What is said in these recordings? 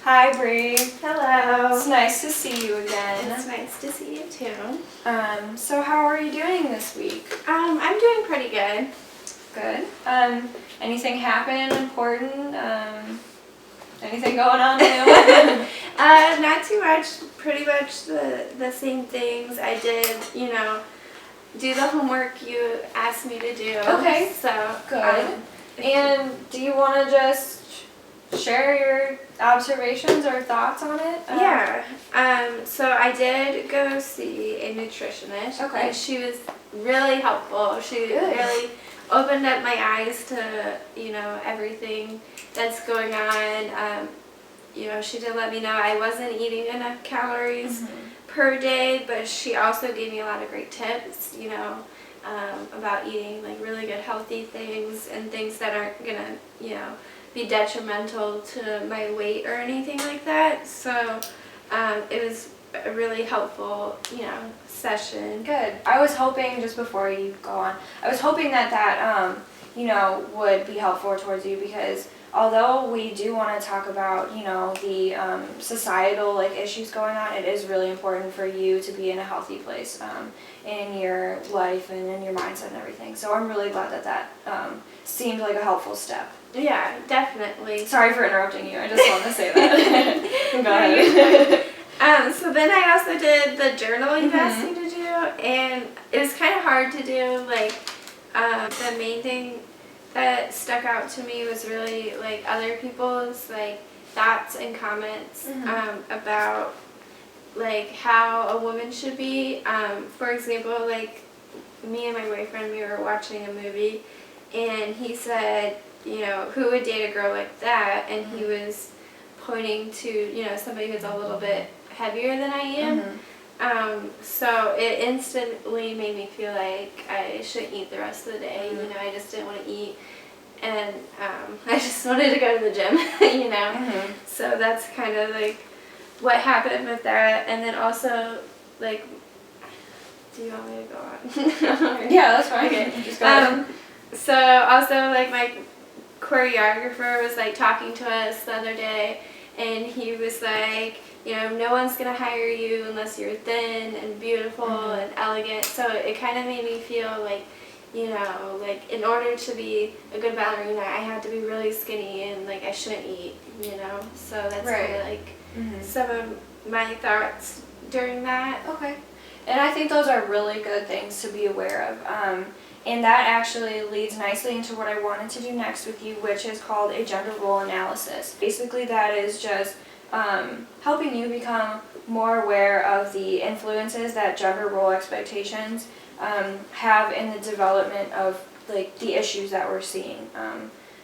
Hi, Bree. Hello. It's nice to see you again. It's nice to see you too. So how are you doing this week? I'm doing pretty good. Good. Anything happen important? Anything going on new? Not too much. Pretty much the same things I did. Do the homework you asked me to do. Okay. So Good. And do you want to just share your observations or thoughts on it? Yeah. So I did go see a nutritionist. Okay. And she was really helpful. She Good. really opened up my eyes to, everything that's going on. She did let me know I wasn't eating enough calories per day, but she also gave me a lot of great tips, about eating like really good healthy things and things that aren't gonna, be detrimental to my weight or anything like that. So it was a really helpful, session. Good. I was hoping, just before you go on, I was hoping that would be helpful towards you, because although we do want to talk about, the societal issues going on, it is really important for you to be in a healthy place in your life and in your mindset and everything. So I'm really glad that seemed like a helpful step. Yeah, definitely. Sorry for interrupting you. I just wanted to say that. Go ahead. So then I also did the journal you asked me to do, and it was kind of hard to do. The main thing that stuck out to me was really other people's thoughts and comments about how a woman should be. For example, me and my boyfriend, we were watching a movie, and he said, who would date a girl like that? And he was pointing to, somebody who's a little bit heavier than I am. So it instantly made me feel like I shouldn't eat the rest of the day. I just didn't want to eat. And I just wanted to go to the gym, So that's kind of what happened with that. And then also, do you want me to go on? Yeah, that's fine. Okay. Just go ahead. So also my choreographer was talking to us the other day, and he was no one's gonna hire you unless you're thin and beautiful and elegant. So it kind of made me feel in order to be a good ballerina, I had to be really skinny and I shouldn't eat, So that's kind of some of my thoughts during that. Okay. And I think those are really good things to be aware of. And that actually leads nicely into what I wanted to do next with you, which is called a gender role analysis. Basically, that is just helping you become more aware of the influences that gender role expectations have in the development of the issues that we're seeing,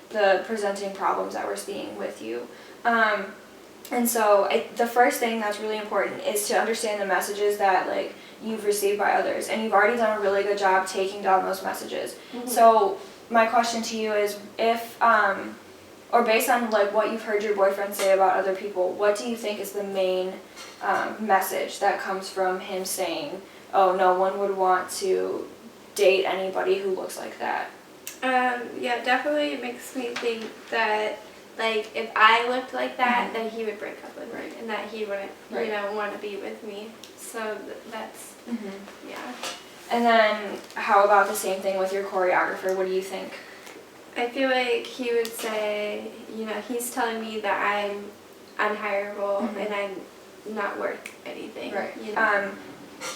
the presenting problems that we're seeing with you. And so the first thing that's really important is to understand the messages that you've received by others, and you've already done a really good job taking down those messages. So my question to you is, if or based on what you've heard your boyfriend say about other people, what do you think is the main message that comes from him saying, oh, no one would want to date anybody who looks like that? Yeah, definitely it makes me think that if I looked like that, then he would break up with me, and that he wouldn't, want to be with me. So that's, yeah. And then how about the same thing with your choreographer? What do you think? I feel like he would say, he's telling me that I'm unhireable and I'm not worth anything. Right.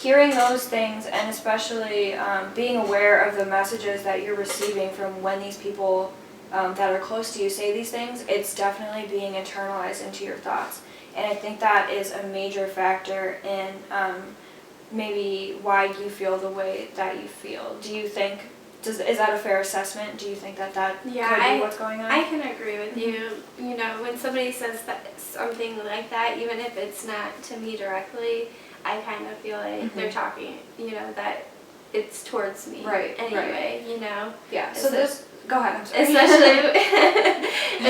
Hearing those things, and especially being aware of the messages that you're receiving from when these people that are close to you say these things, it's definitely being internalized into your thoughts. And I think that is a major factor in maybe why you feel the way that you feel. Do you think, is that a fair assessment? Do you think that could be what's going on? I can agree with you. When somebody says something like that, even if it's not to me directly, I kind of feel like they're talking, that it's towards me. Right. Anyway, Yeah. So go ahead. I'm sorry.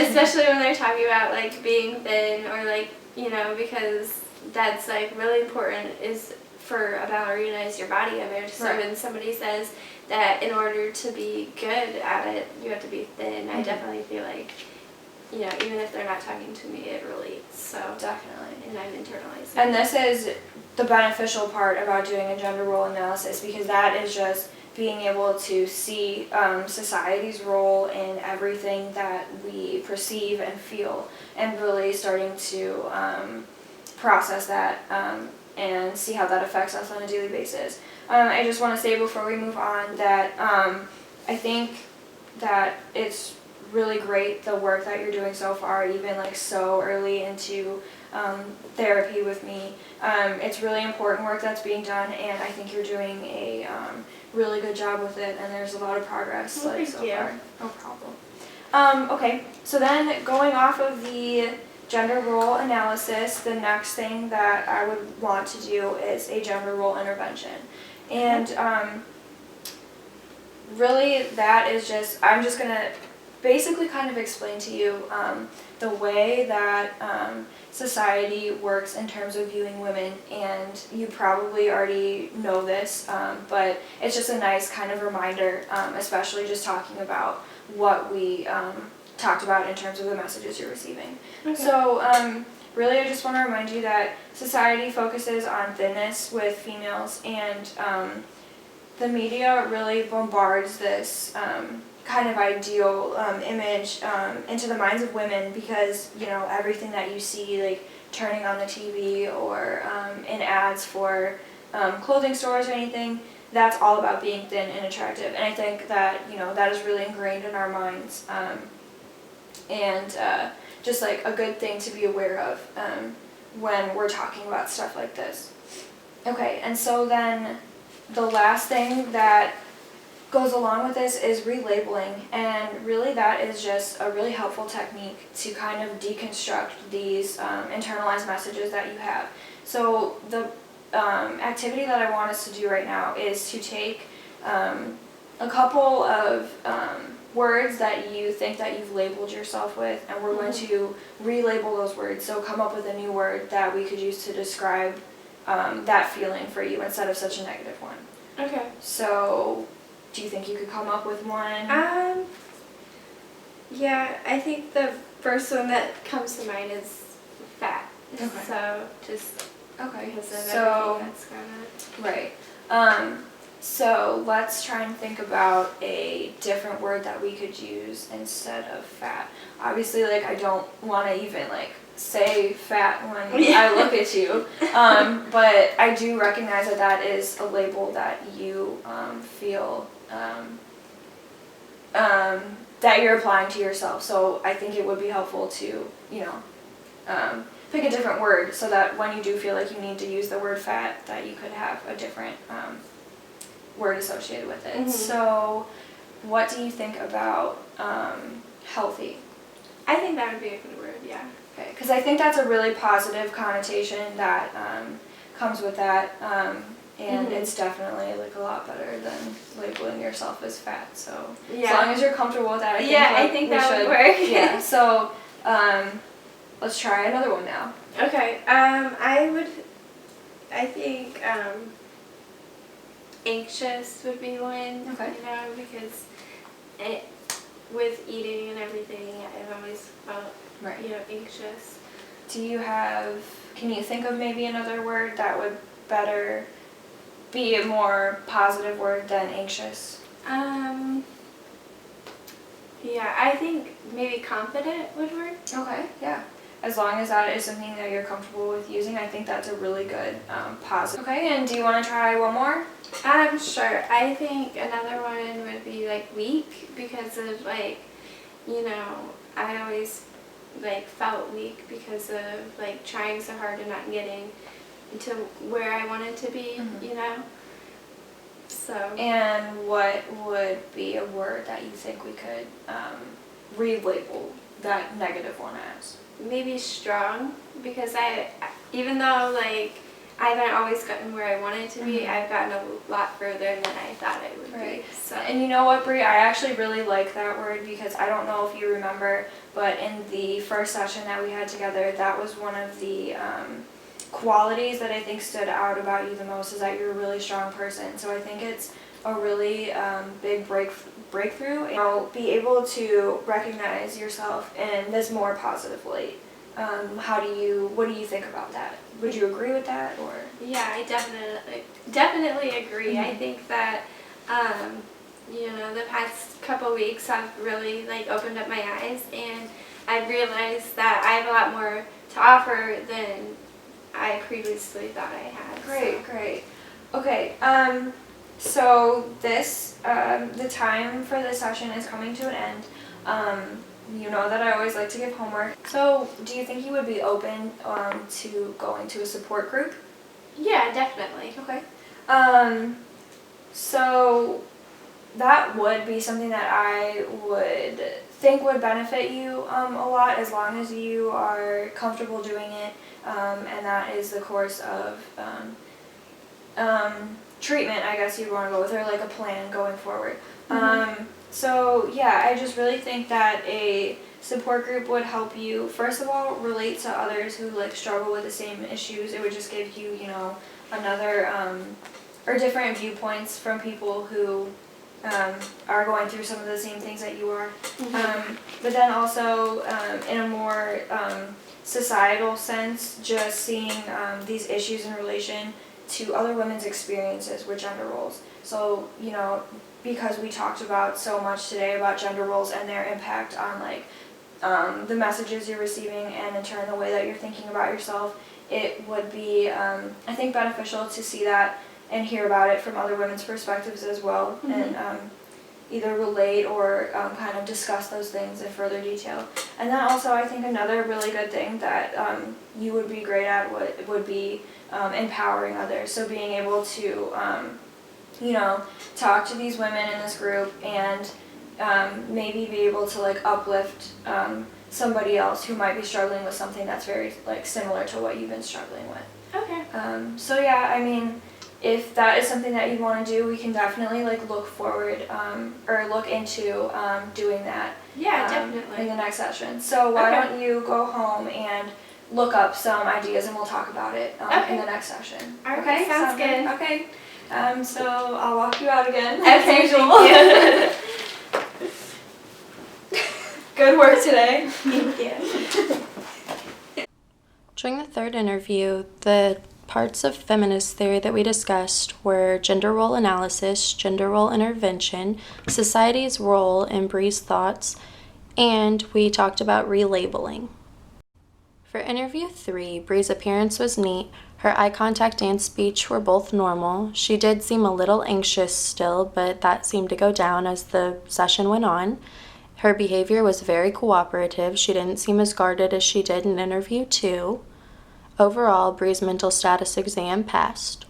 Especially when they're talking about being thin or because that's really important is for a ballerina is your body image. So when somebody says that in order to be good at it, you have to be thin, I definitely feel like you know, even if they're not talking to me, it relates. So Definitely. and I'm internalizing. And this is the beneficial part about doing a gender role analysis, because that is just being able to see society's role in everything that we perceive and feel, and really starting to process that and see how that affects us on a daily basis. I just want to say before we move on that I think that it's really great the work that you're doing so far, even like so early into therapy with me. It's really important work that's being done, and I think you're doing a really good job with it, and there's a lot of progress Well, like thank so you. far. No problem. Okay, so then going off of the gender role analysis, the next thing that I would want to do is a gender role intervention. And really that is just, I'm just going to basically kind of explain to you the way that society works in terms of viewing women, and you probably already know this, but it's just a nice kind of reminder, especially just talking about what we talked about in terms of the messages you're receiving. Okay. So really I just want to remind you that society focuses on thinness with females, and the media really bombards this kind of ideal image into the minds of women, because you know everything that you see like turning on the TV or in ads for clothing stores or anything, that's all about being thin and attractive. And I think that you know that is really ingrained in our minds, and just like a good thing to be aware of when we're talking about stuff like this. Okay, and so then the last thing that goes along with this is relabeling, and really that is just a really helpful technique to kind of deconstruct these internalized messages that you have. So the activity that I want us to do right now is to take a couple of words that you think that you've labeled yourself with, and we're going to relabel those words, so come up with a new word that we could use to describe that feeling for you instead of such a negative one. Okay. So do you think you could come up with one? Yeah, I think the first one that comes to mind is fat. Okay. So just Okay. because of So everything that's going on. right. So let's try and think about a different word that we could use instead of fat. Obviously, like I don't want to even like say fat when I look at you, but I do recognize that that is a label that you feel that you're applying to yourself. So I think it would be helpful to, you know, pick a different word so that when you do feel like you need to use the word fat, that you could have a different word associated with it. Mhm. So what do you think about healthy? I think that would be a good word, yeah. Okay, because I think that's a really positive connotation that comes with that, and Mhm. it's definitely like a lot better than labeling yourself as fat. So Yeah. as long as you're comfortable with that, I think, Yeah, like, I think we that should. would work. Yeah. So let's try another one now. Okay, I think anxious would be one, Okay. you know, because with eating and everything, I've always felt, Right. you know, anxious. Can you think of maybe another word that would better be a more positive word than anxious? Yeah, I think maybe confident would work. Okay, yeah. As long as that is something that you're comfortable with using, I think that's a really good positive. Okay, and do you want to try one more? Sure. I think another one would be like weak, because of like, you know, I always like felt weak because of like trying so hard and not getting to where I wanted to be, Mhm. you know. So And what would be a word that you think we could relabel that negative one as? maybe strong, because even though like I haven't always gotten where I wanted to be, Mhm. I've gotten a lot further than I thought I would Right. be. So And you know what, Brie? I actually really like that word, because I don't know if you remember, but in the first session that we had together, that was one of the qualities that I think stood out about you the most, is that you're a really strong person. So I think it's a really big breakthrough, and be able to recognize yourself in this more positive light. What do you think about that? Would you agree with that, or? Yeah, I definitely agree. I Mhm. think that the past couple weeks have really opened up my eyes, and I've realized that I have a lot more to offer than I previously thought I had. Great. Okay, so the time for this session is coming to an end. You know that I always like to give homework. So, do you think you would be open to going to a support group? Yeah, definitely. Okay. So that would be something that I would think would benefit you a lot, as long as you are comfortable doing it, and that is the course of treatment, I guess you'd want to go with, or like a plan going forward. So yeah, I just really think that a support group would help you, first of all, relate to others who struggle with the same issues. It would just give you, another or different viewpoints from people who are going through some of the same things that you are. But then also in a more societal sense, just seeing these issues in relation to other women's experiences with gender roles. So, because we talked about so much today about gender roles and their impact on the messages you're receiving, and in turn the way that you're thinking about yourself, it would be, I think, beneficial to see that and hear about it from other women's perspectives as well, and either relate or kind of discuss those things in further detail. And then also, I think another really good thing that you would be great at would be empowering others. So being able to talk to these women in this group, and maybe be able to uplift somebody else who might be struggling with something that's very similar to what you've been struggling with. Okay. So yeah, I mean, if that is something that you want to do, we can definitely look forward or look into doing that. Yeah, in definitely. the next session. So why don't you go home and look up some ideas, and we'll talk about it in the next session. All right, Okay, sounds good. Okay. So I'll walk you out again. Okay, as usual. Good work today. Thank you. During the third interview, the parts of feminist theory that we discussed were gender role analysis, gender role intervention, society's role in Bree's thoughts, and we talked about relabeling. For interview 3, Bree's appearance was neat. Her eye contact and speech were both normal. She did seem a little anxious still, but that seemed to go down as the session went on. Her behavior was very cooperative. She didn't seem as guarded as she did in interview 2. Overall, Bree's mental status exam passed.